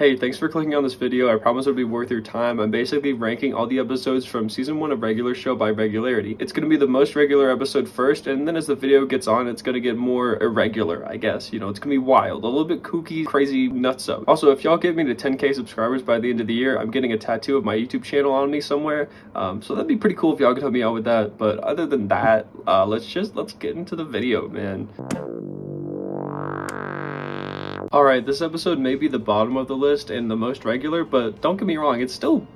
Hey, thanks for clicking on this video. I promise it'll be worth your time. I'm basically ranking all the episodes from season 1 of Regular Show by regularity. It's going to be the most regular episode first, and then as the video gets on, it's going to get more irregular, I guess. You know, it's going to be wild, a little bit kooky, crazy, nutso. Also, if y'all get me to 10K subscribers by the end of the year, I'm getting a tattoo of my YouTube channel on me somewhere. So that'd be pretty cool if y'all could help me out with that. But other than that, let's get into the video, man. Alright, this episode may be the bottom of the list and the most regular, but don't get me wrong, it's still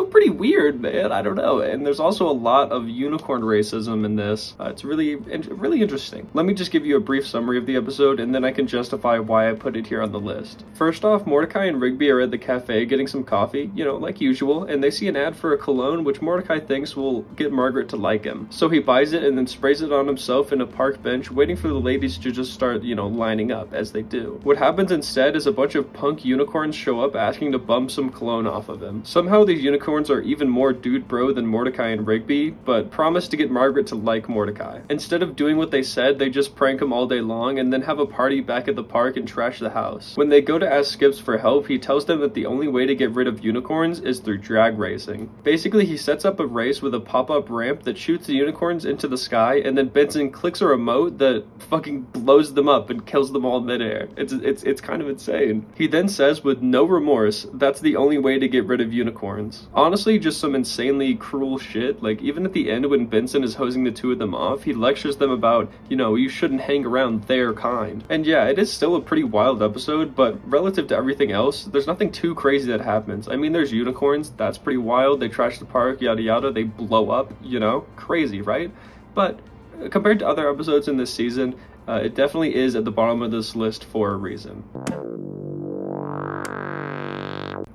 pretty weird, man. I don't know. And there's also a lot of unicorn racism in this. It's really interesting. Let me just give you a brief summary of the episode, and then I can justify why I put it here on the list. First off, Mordecai and Rigby are at the cafe getting some coffee, you know, like usual, and they see an ad for a cologne, which Mordecai thinks will get Margaret to like him. So he buys it and then sprays it on himself in a park bench, waiting for the ladies to just start, you know, lining up, as they do. What happens instead is a bunch of punk unicorns show up asking to bum some cologne off of him. Somehow these unicorns are even more dude bro than Mordecai and Rigby, but promise to get Margaret to like Mordecai. Instead of doing what they said, they just prank him all day long and then have a party back at the park and trash the house. When they go to ask Skips for help, he tells them that the only way to get rid of unicorns is through drag racing. Basically, he sets up a race with a pop-up ramp that shoots the unicorns into the sky, and then Benson clicks a remote that fucking blows them up and kills them all midair. It's kind of insane. He then says with no remorse, that's the only way to get rid of unicorns. Honestly, just some insanely cruel shit. Like, even at the end when Benson is hosing the two of them off, he lectures them about, you know, you shouldn't hang around their kind. And yeah, it is still a pretty wild episode, but relative to everything else, there's nothing too crazy that happens. I mean, there's unicorns, that's pretty wild, they trash the park, yada yada, they blow up, you know, crazy, right? But compared to other episodes in this season, it definitely is at the bottom of this list for a reason.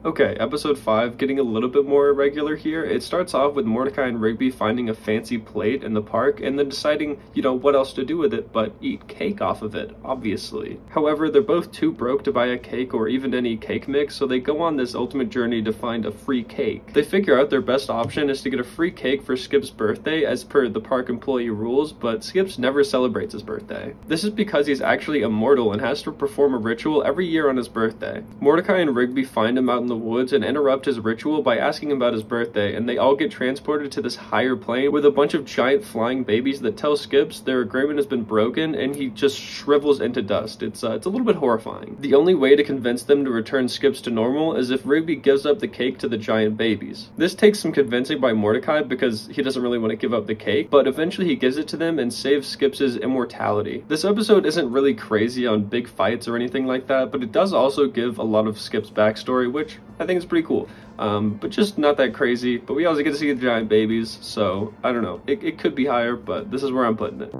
Okay, episode 5, getting a little bit more irregular here. It starts off with Mordecai and Rigby finding a fancy plate in the park and then deciding, you know, what else to do with it but eat cake off of it, obviously. However, they're both too broke to buy a cake or even any cake mix, so they go on this ultimate journey to find a free cake. They figure out their best option is to get a free cake for Skip's birthday as per the park employee rules, but Skips never celebrates his birthday. This is because he's actually immortal and has to perform a ritual every year on his birthday. Mordecai and Rigby find him out in the woods and interrupt his ritual by asking him about his birthday, and they all get transported to this higher plane with a bunch of giant flying babies that tell Skips their agreement has been broken, and he just shrivels into dust. It's a little bit horrifying. The only way to convince them to return Skips to normal is if Rigby gives up the cake to the giant babies. This takes some convincing by Mordecai because he doesn't really want to give up the cake, but eventually he gives it to them and saves Skip's immortality. This episode isn't really crazy on big fights or anything like that, but it does also give a lot of Skip's backstory, which I think is pretty cool, but just not that crazy. But we also get to see the giant babies, so I don't know. It could be higher, but this is where I'm putting it.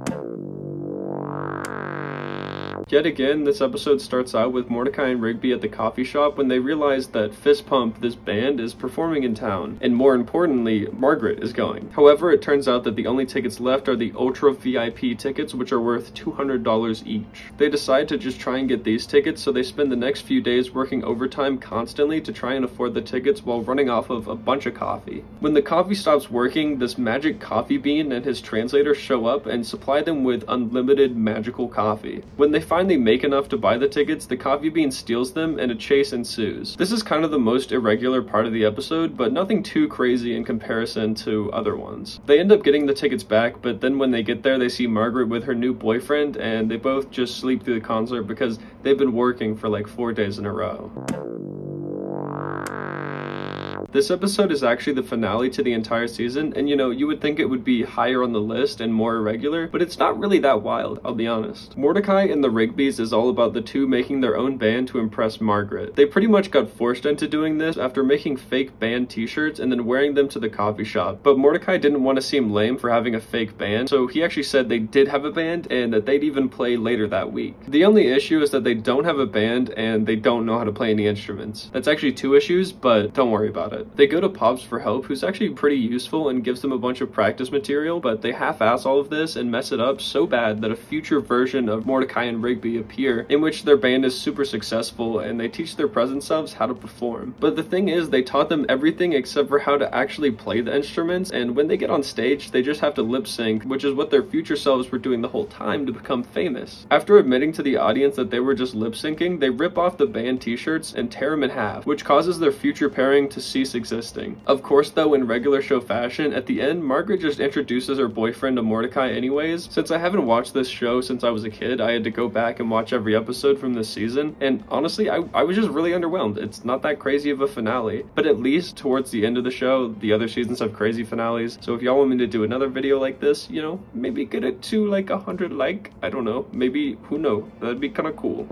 Yet again, this episode starts out with Mordecai and Rigby at the coffee shop when they realize that Fist Pump, this band, is performing in town, and more importantly, Margaret is going. However, it turns out that the only tickets left are the Ultra VIP tickets, which are worth $200 each. They decide to just try and get these tickets, so they spend the next few days working overtime constantly to try and afford the tickets while running off of a bunch of coffee. When the coffee stops working, this magic coffee bean and his translator show up and supply them with unlimited magical coffee. When they finally make enough to buy the tickets, the coffee bean steals them and a chase ensues. This is kind of the most irregular part of the episode, but nothing too crazy in comparison to other ones. They end up getting the tickets back, but then when they get there, they see Margaret with her new boyfriend, and they both just sleep through the concert because they've been working for like 4 days in a row. This episode is actually the finale to the entire season, and you know, you would think it would be higher on the list and more irregular, but it's not really that wild, I'll be honest. Mordecai and the Rigbys is all about the two making their own band to impress Margaret. They pretty much got forced into doing this after making fake band t-shirts and then wearing them to the coffee shop, but Mordecai didn't want to seem lame for having a fake band, so he actually said they did have a band and that they'd even play later that week. The only issue is that they don't have a band and they don't know how to play any instruments. That's actually 2 issues, but don't worry about it. it. They go to Pops for help, who's actually pretty useful and gives them a bunch of practice material, but they half-ass all of this and mess it up so bad that a future version of Mordecai and Rigby appear, in which their band is super successful and they teach their present selves how to perform. But the thing is, they taught them everything except for how to actually play the instruments, and when they get on stage, they just have to lip sync, which is what their future selves were doing the whole time to become famous. After admitting to the audience that they were just lip syncing, they rip off the band t-shirts and tear them in half, which causes their future pairing to cease existing. Of course though, in regular show fashion, at the end, Margaret just introduces her boyfriend to Mordecai anyways. Since I haven't watched this show since I was a kid, I had to go back and watch every episode from this season, and honestly, I was just really underwhelmed. It's not that crazy of a finale, but at least towards the end of the show, the other seasons have crazy finales, so if y'all want me to do another video like this, you know, maybe get it to like 100 like, I don't know, maybe, who knows, that'd be kind of cool.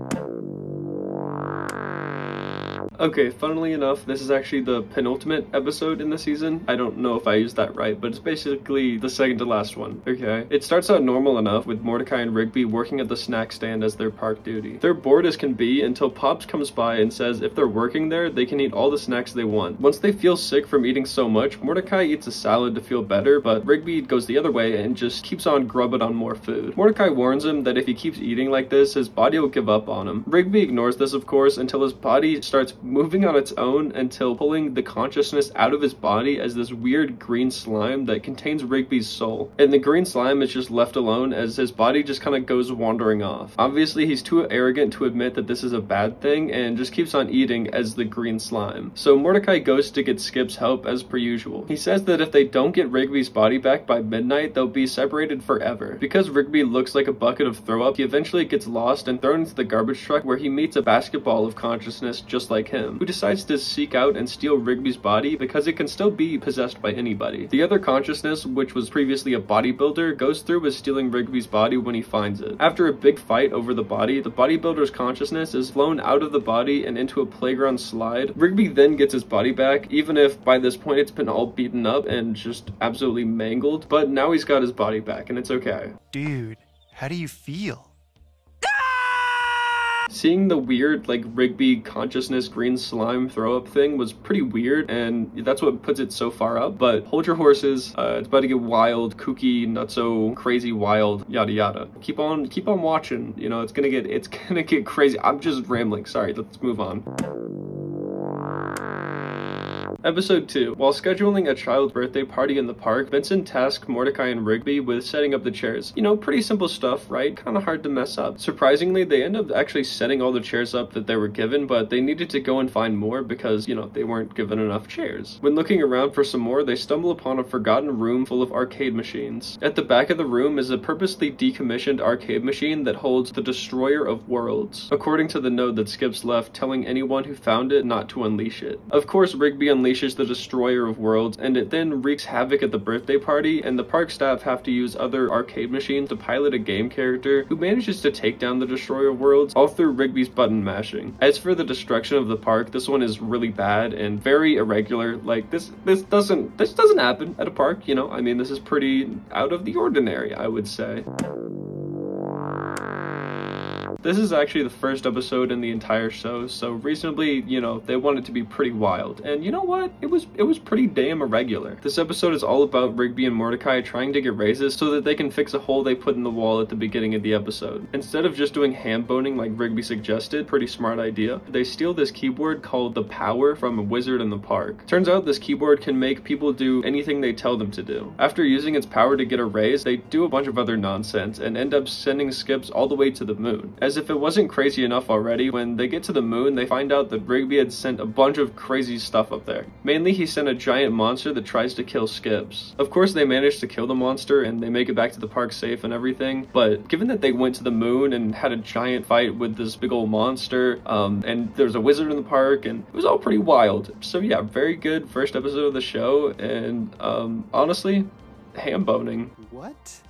Okay, funnily enough, this is actually the penultimate episode in the season. I don't know if I used that right, but it's basically the second to last one, okay? It starts out normal enough with Mordecai and Rigby working at the snack stand as their park duty. They're bored as can be until Pops comes by and says if they're working there, they can eat all the snacks they want. Once they feel sick from eating so much, Mordecai eats a salad to feel better, but Rigby goes the other way and just keeps on grubbing on more food. Mordecai warns him that if he keeps eating like this, his body will give up on him. Rigby ignores this, of course, until his body starts moving on its own, until pulling the consciousness out of his body as this weird green slime that contains Rigby's soul. And the green slime is just left alone as his body just kind of goes wandering off. Obviously, he's too arrogant to admit that this is a bad thing and just keeps on eating as the green slime. So Mordecai goes to get Skip's help as per usual. He says that if they don't get Rigby's body back by midnight, they'll be separated forever. Because Rigby looks like a bucket of throw up, he eventually gets lost and thrown into the garbage truck, where he meets a basketball of consciousness just like him, who decides to seek out and steal Rigby's body because it can still be possessed by anybody. The other consciousness, which was previously a bodybuilder, goes through with stealing Rigby's body when he finds it. After a big fight over the bodybuilder's consciousness is flown out of the body and into a playground slide. Rigby then gets his body back, even if by this point it's been all beaten up and just absolutely mangled, but now he's got his body back and it's okay. Dude, how do you feel? Seeing the weird, like, Rigby consciousness green slime throw up thing was pretty weird, and that's what puts it so far up. But hold your horses, it's about to get wild, kooky, nutso, crazy, wild, yada yada. Keep on watching, you know, it's gonna get crazy. I'm just rambling, sorry, let's move on. Episode 2. While scheduling a child's birthday party in the park, Vincent tasks Mordecai and Rigby with setting up the chairs. You know, pretty simple stuff, right? Kind of hard to mess up. Surprisingly, they end up actually setting all the chairs up that they were given, but they needed to go and find more because, you know, they weren't given enough chairs. When looking around for some more, they stumble upon a forgotten room full of arcade machines. At the back of the room is a purposely decommissioned arcade machine that holds the Destroyer of Worlds, according to the note that Skips left telling anyone who found it not to unleash it. Of course, Rigby unleashes the Destroyer of Worlds, and it then wreaks havoc at the birthday party, and the park staff have to use other arcade machines to pilot a game character who manages to take down the Destroyer of Worlds, all through Rigby's button mashing. As for the destruction of the park, this one is really bad and very irregular. Like, this doesn't happen at a park, you know? I mean, this is pretty out of the ordinary, I would say. This is actually the first episode in the entire show, so reasonably, you know, they want it to be pretty wild. And you know what? It was pretty damn irregular. This episode is all about Rigby and Mordecai trying to get raises so that they can fix a hole they put in the wall at the beginning of the episode. Instead of just doing hand boning like Rigby suggested, pretty smart idea, they steal this keyboard called the Power from a wizard in the park. Turns out this keyboard can make people do anything they tell them to do. After using its power to get a raise, they do a bunch of other nonsense and end up sending Skips all the way to the moon. As if it wasn't crazy enough already, when they get to the moon, they find out that Rigby had sent a bunch of crazy stuff up there. Mainly, he sent a giant monster that tries to kill Skips. Of course, they manage to kill the monster and they make it back to the park safe and everything, but given that they went to the moon and had a giant fight with this big old monster, and there's a wizard in the park, and it was all pretty wild. So yeah, very good first episode of the show, and honestly, ham boning. What?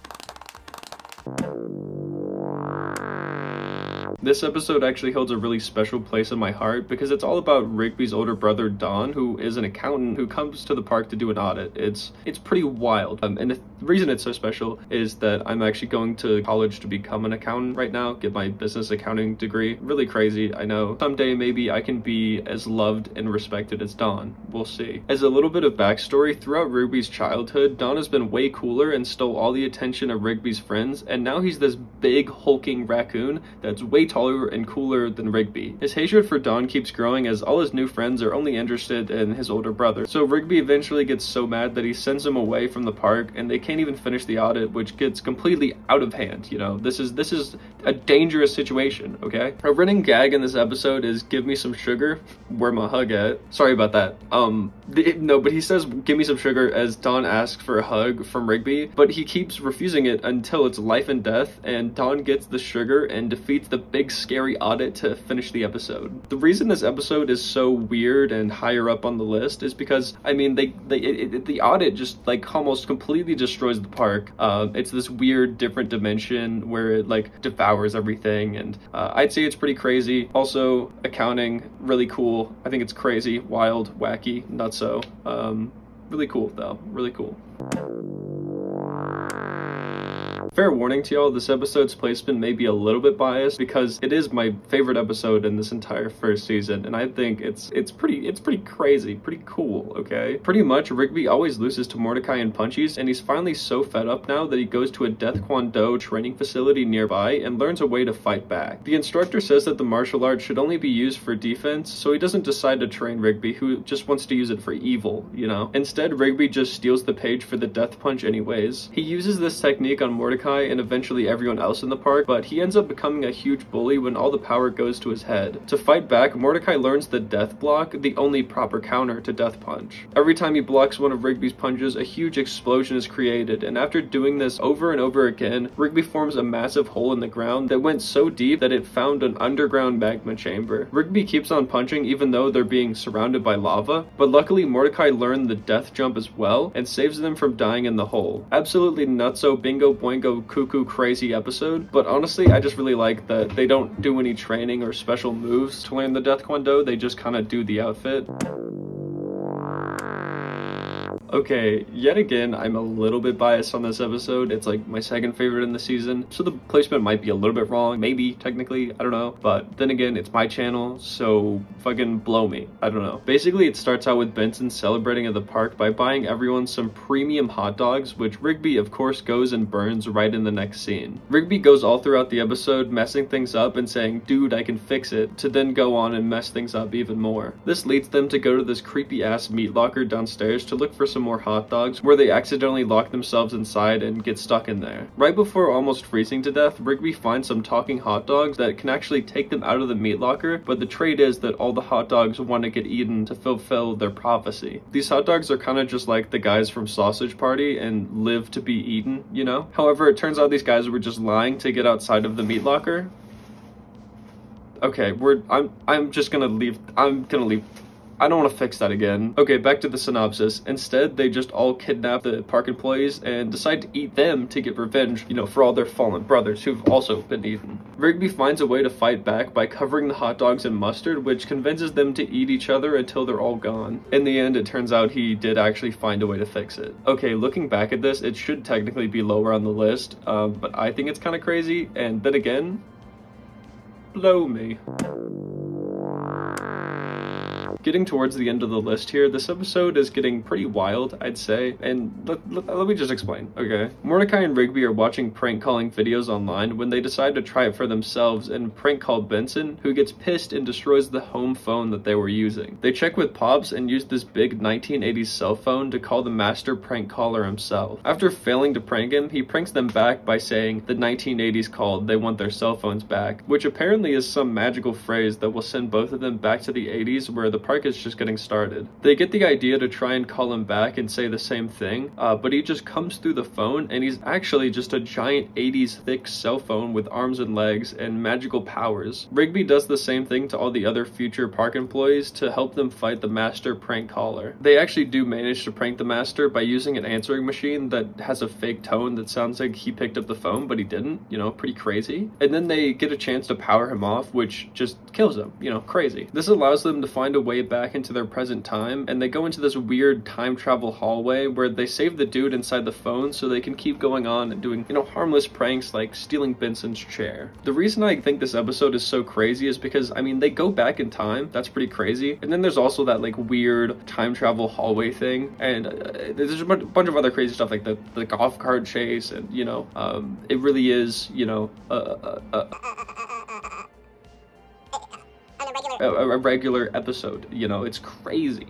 This episode actually holds a really special place in my heart because it's all about Rigby's older brother Don, who is an accountant who comes to the park to do an audit. It's pretty wild. And the reason it's so special is that I'm actually going to college to become an accountant right now, get my business accounting degree. Really crazy, I know. Someday maybe I can be as loved and respected as Don. We'll see. As a little bit of backstory, throughout Rigby's childhood, Don has been way cooler and stole all the attention of Rigby's friends, and now he's this big hulking raccoon that's way taller and cooler than Rigby. His hatred for Don keeps growing as all his new friends are only interested in his older brother. So Rigby eventually gets so mad that he sends him away from the park, and they can't even finish the audit, which gets completely out of hand. You know, this is a dangerous situation, okay? A running gag in this episode is "Give me some sugar, where my hug at?" Sorry about that. No, but he says "Give me some sugar" as Don asks for a hug from Rigby, but he keeps refusing it until it's life and death, and Don gets the sugar and defeats the big scary audit to finish the episode. The reason this episode is so weird and higher up on the list is because, I mean, the audit just like almost completely destroys the park. It's this weird different dimension where it like devours everything, and I'd say it's pretty crazy. Also, accounting, really cool. I think it's crazy, wild, wacky, not so. Really cool though, really cool. Fair warning to y'all, this episode's placement may be a little bit biased because it is my favorite episode in this entire first season, and I think it's pretty crazy, pretty cool, okay? Pretty much, Rigby always loses to Mordecai in punchies, and he's finally so fed up now that he goes to a Death Kwon Do training facility nearby and learns a way to fight back. The instructor says that the martial arts should only be used for defense, so he doesn't decide to train Rigby, who just wants to use it for evil, you know? Instead, Rigby just steals the page for the death punch anyways. He uses this technique on Mordecai and eventually everyone else in the park, but he ends up becoming a huge bully when all the power goes to his head. To fight back, Mordecai learns the death block, the only proper counter to death punch. Every time he blocks one of Rigby's punches, a huge explosion is created, and after doing this over and over again, Rigby forms a massive hole in the ground that went so deep that it found an underground magma chamber. Rigby keeps on punching even though they're being surrounded by lava, but luckily Mordecai learned the death jump as well and saves them from dying in the hole. Absolutely nutso bingo boingo cuckoo crazy episode, but honestly I just really like that they don't do any training or special moves to learn the Death Kwon Do, they just kind of do the outfit. Okay, yet again, I'm a little bit biased on this episode. It's like my second favorite in the season, so the placement might be a little bit wrong, maybe, technically, I don't know. But then again, it's my channel, so fucking blow me. I don't know. Basically, it starts out with Benson celebrating at the park by buying everyone some premium hot dogs, which Rigby, of course, goes and burns right in the next scene. Rigby goes all throughout the episode messing things up and saying, "Dude, I can fix it," to then go on and mess things up even more. This leads them to go to this creepy-ass meat locker downstairs to look for some more hot dogs, where they accidentally lock themselves inside and get stuck in there. Right before almost freezing to death, Rigby finds some talking hot dogs that can actually take them out of the meat locker, but the trade is that all the hot dogs want to get eaten to fulfill their prophecy. These hot dogs are kind of just like the guys from Sausage Party and live to be eaten, you know? However, it turns out these guys were just lying to get outside of the meat locker. Okay, I'm gonna leave. I don't want to fix that again. Okay, back to the synopsis. Instead, they just all kidnap the park employees and decide to eat them to get revenge, you know, for all their fallen brothers who've also been eaten. Rigby finds a way to fight back by covering the hot dogs in mustard, which convinces them to eat each other until they're all gone. In the end, it turns out he did actually find a way to fix it. Okay, looking back at this, it should technically be lower on the list, but I think it's kind of crazy, and then again, blow me. Getting towards the end of the list here, this episode is getting pretty wild, I'd say, and let me just explain, okay? Mordecai and Rigby are watching prank calling videos online when they decide to try it for themselves and prank call Benson, who gets pissed and destroys the home phone that they were using. They check with Pops and use this big 1980s cell phone to call the master prank caller himself. After failing to prank him, he pranks them back by saying the 1980s called, they want their cell phones back, which apparently is some magical phrase that will send both of them back to the 80s where the park park is just getting started. They get the idea to try and call him back and say the same thing, but he just comes through the phone and he's actually just a giant 80s thick cell phone with arms and legs and magical powers. Rigby does the same thing to all the other future park employees to help them fight the master prank caller. They actually do manage to prank the master by using an answering machine that has a fake tone that sounds like he picked up the phone, but he didn't, you know, pretty crazy. And then they get a chance to power him off, which just kills him, you know, crazy. This allows them to find a way back into their present time, and they go into this weird time travel hallway where they save the dude inside the phone so they can keep going on and doing, you know, harmless pranks like stealing Benson's chair. The reason I think this episode is so crazy is because, I mean, they go back in time, that's pretty crazy, and then there's also that like weird time travel hallway thing, and there's a bunch of other crazy stuff like the golf cart chase, and you know, it really is, you know, a regular episode, you know, it's crazy.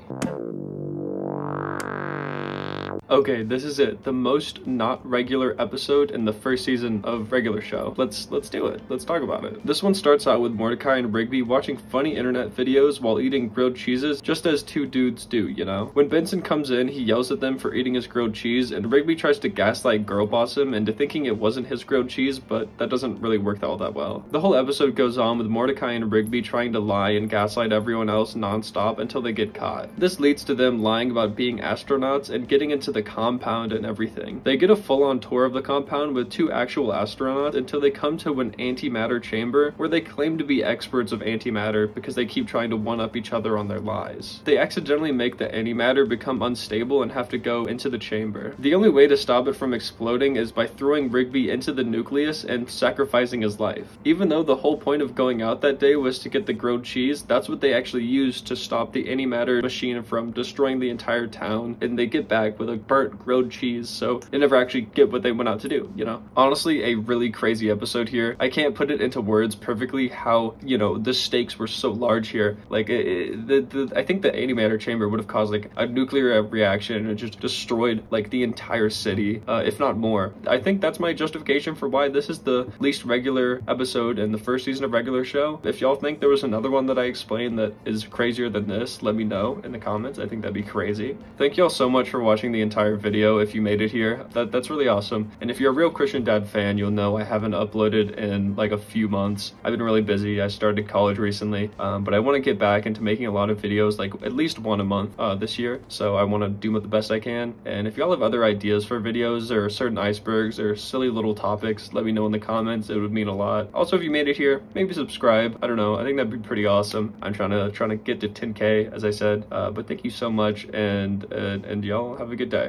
Okay, this is it. The most not regular episode in the first season of Regular Show. Let's do it. Let's talk about it. This one starts out with Mordecai and Rigby watching funny internet videos while eating grilled cheeses, just as two dudes do, you know? When Benson comes in, he yells at them for eating his grilled cheese, and Rigby tries to gaslight girl boss him into thinking it wasn't his grilled cheese, but that doesn't really work all that well. The whole episode goes on with Mordecai and Rigby trying to lie and gaslight everyone else non-stop until they get caught. This leads to them lying about being astronauts and getting into the compound and everything. They get a full-on tour of the compound with two actual astronauts until they come to an antimatter chamber where they claim to be experts of antimatter because they keep trying to one-up each other on their lies. They accidentally make the antimatter become unstable and have to go into the chamber. The only way to stop it from exploding is by throwing Rigby into the nucleus and sacrificing his life. Even though the whole point of going out that day was to get the grilled cheese, that's what they actually used to stop the antimatter machine from destroying the entire town, and they get back with a burnt grilled cheese, so they never actually get what they went out to do, you know? Honestly, a really crazy episode here. I can't put it into words perfectly how, you know, the stakes were so large here. Like, I think the antimatter chamber would have caused like a nuclear reaction and it just destroyed like the entire city, if not more. I think that's my justification for why this is the least regular episode in the first season of Regular Show. If y'all think there was another one that I explained that is crazier than this, let me know in the comments. I think that'd be crazy. Thank y'all so much for watching the entire video. If you made it here, that's really awesome. And if you're a real Christian Dad fan, you'll know I haven't uploaded in like a few months. I've been really busy. I started college recently, but I want to get back into making a lot of videos, like at least one a month this year. So I want to do the best I can. And if y'all have other ideas for videos or certain icebergs or silly little topics, let me know in the comments. It would mean a lot. Also, if you made it here, maybe subscribe. I don't know. I think that'd be pretty awesome. I'm trying to get to 10K, as I said. But thank you so much, and y'all have a good day.